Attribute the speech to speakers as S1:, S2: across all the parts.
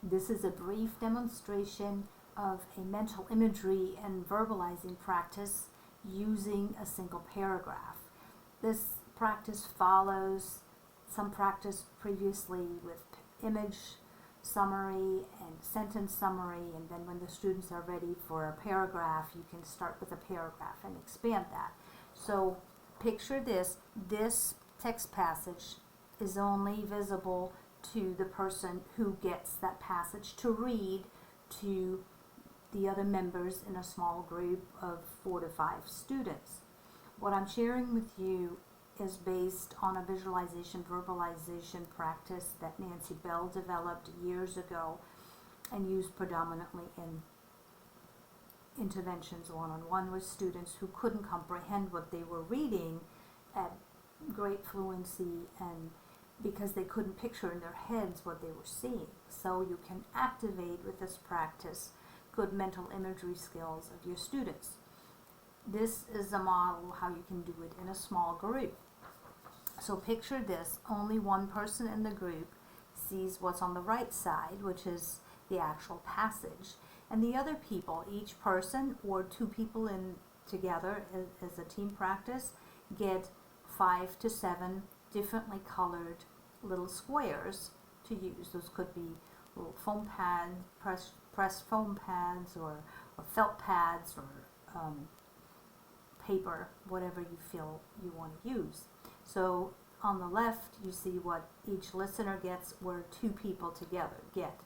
S1: This is a brief demonstration of a mental imagery and verbalizing practice using a single paragraph. This practice follows some practice previously with image summary and sentence summary, and then when the students are ready for a paragraph, you can start with a paragraph and expand that. So picture this text passage is only visible to the person who gets that passage to read to the other members in a small group of 4 to 5 students. What I'm sharing with you is based on a visualization verbalization practice that Nancy Bell developed years ago and used predominantly in interventions one-on-one with students who couldn't comprehend what they were reading at great fluency, and because they couldn't picture in their heads what they were seeing. So you can activate with this practice good mental imagery skills of your students. This is a model how you can do it in a small group. So picture this, only one person in the group sees what's on the right side, which is the actual passage, and the other people, each person or 2 people in together as a team practice, get 5 to 7 differently colored little squares to use. Those could be little foam pads, pressed foam pads, or felt pads, or paper, whatever you feel you want to use. So on the left, you see what each listener gets, where 2 people together get.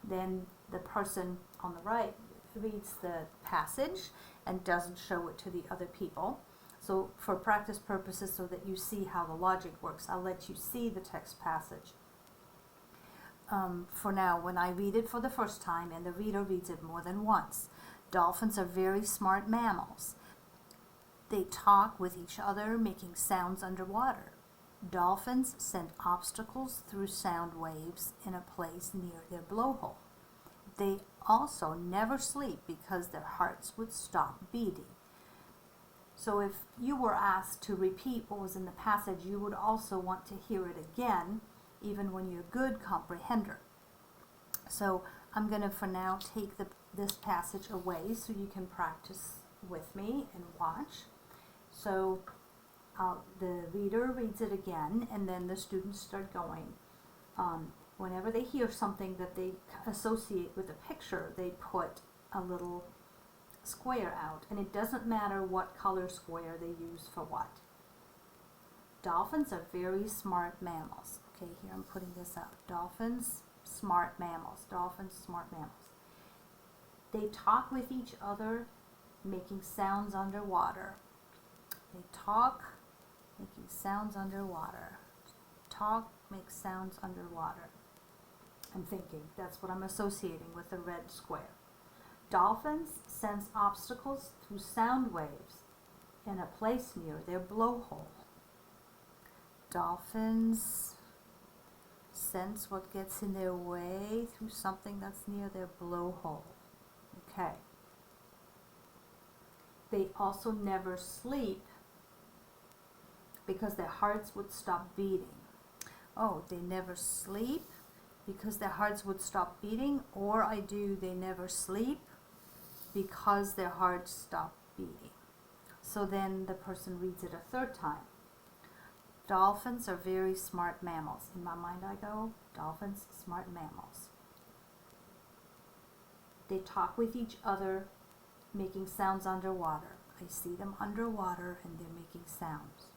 S1: Then the person on the right reads the passage and doesn't show it to the other people. So for practice purposes, so that you see how the logic works, I'll let you see the text passage. For now, when I read it for the first time and the reader reads it more than once, dolphins are very smart mammals. They talk with each other, making sounds underwater. Dolphins send obstacles through sound waves in a place near their blowhole. They also never sleep because their hearts would stop beating. So if you were asked to repeat what was in the passage, you would also want to hear it again, even when you're a good comprehender. So I'm going to, for now, take this passage away so you can practice with me and watch. So the reader reads it again, and then the students start going. Whenever they hear something that they associate with a picture, they put a little square out, and it doesn't matter what color square they use for what. Dolphins are very smart mammals. Okay, here I'm putting this up. Dolphins, smart mammals. Dolphins, smart mammals. They talk with each other, making sounds underwater. They talk, making sounds underwater. Talk, make sounds underwater. I'm thinking, that's what I'm associating with the red square. Dolphins sense obstacles through sound waves in a place near their blowhole. Dolphins sense what gets in their way through something that's near their blowhole. Okay. They also never sleep because their hearts would stop beating. Oh, they never sleep because their hearts would stop beating, or they never sleep because their hearts stop beating. So then the person reads it a third time. Dolphins are very smart mammals. In my mind I go, dolphins, smart mammals. They talk with each other, making sounds underwater. I see them underwater and they're making sounds.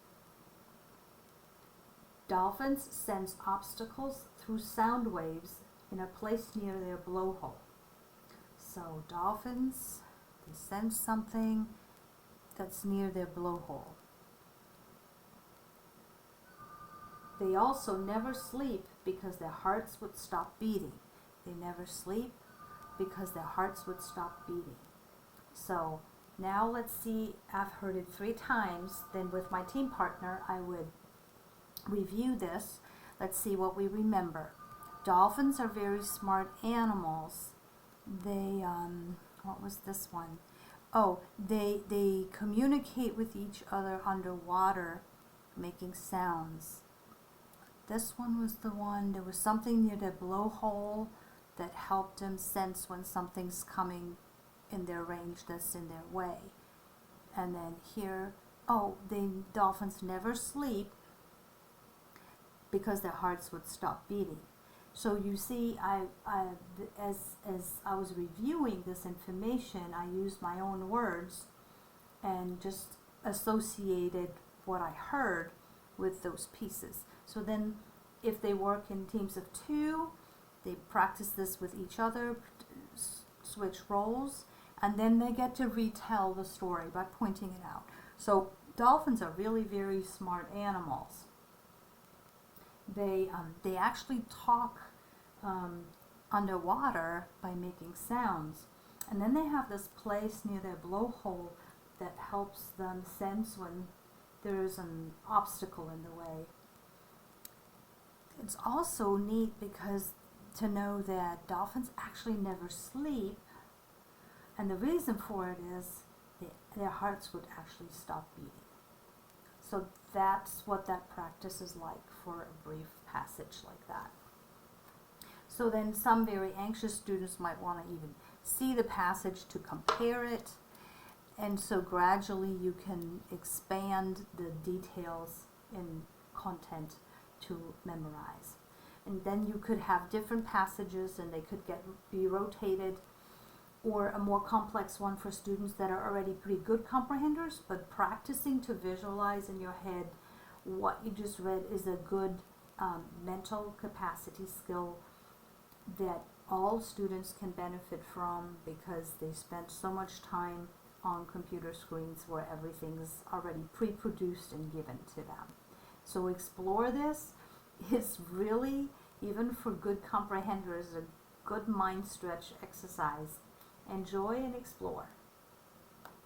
S1: Dolphins sense obstacles through sound waves in a place near their blowhole. So dolphins, they sense something that's near their blowhole. They also never sleep because their hearts would stop beating. They never sleep because their hearts would stop beating. So now let's see, I've heard it 3 times, then with my team partner I would review this. Let's see what we remember. Dolphins are very smart animals. They, what was this one? Oh, they communicate with each other underwater, making sounds. This one was the one, there was something near their blowhole that help them sense when something's coming in their range that's in their way. And then here, dolphins never sleep because their hearts would stop beating. So you see, as I was reviewing this information, I used my own words and just associated what I heard with those pieces. So then if they work in teams of two, they practice this with each other, switch roles, and then they get to retell the story by pointing it out. So dolphins are really very smart animals. They actually talk underwater by making sounds, and then they have this place near their blowhole that helps them sense when there's an obstacle in the way. It's also neat because to know that dolphins actually never sleep, and the reason for it is their hearts would actually stop beating. So that's what that practice is like for a brief passage like that. So then some very anxious students might want to even see the passage to compare it, and so gradually you can expand the details in content to memorize. And then you could have different passages and they could be rotated, or a more complex one for students that are already pretty good comprehenders, but practicing to visualize in your head what you just read is a good mental capacity skill that all students can benefit from, because they spend so much time on computer screens where everything's already pre-produced and given to them. So explore this. It's really, even for good comprehenders, a good mind stretch exercise. Enjoy and explore.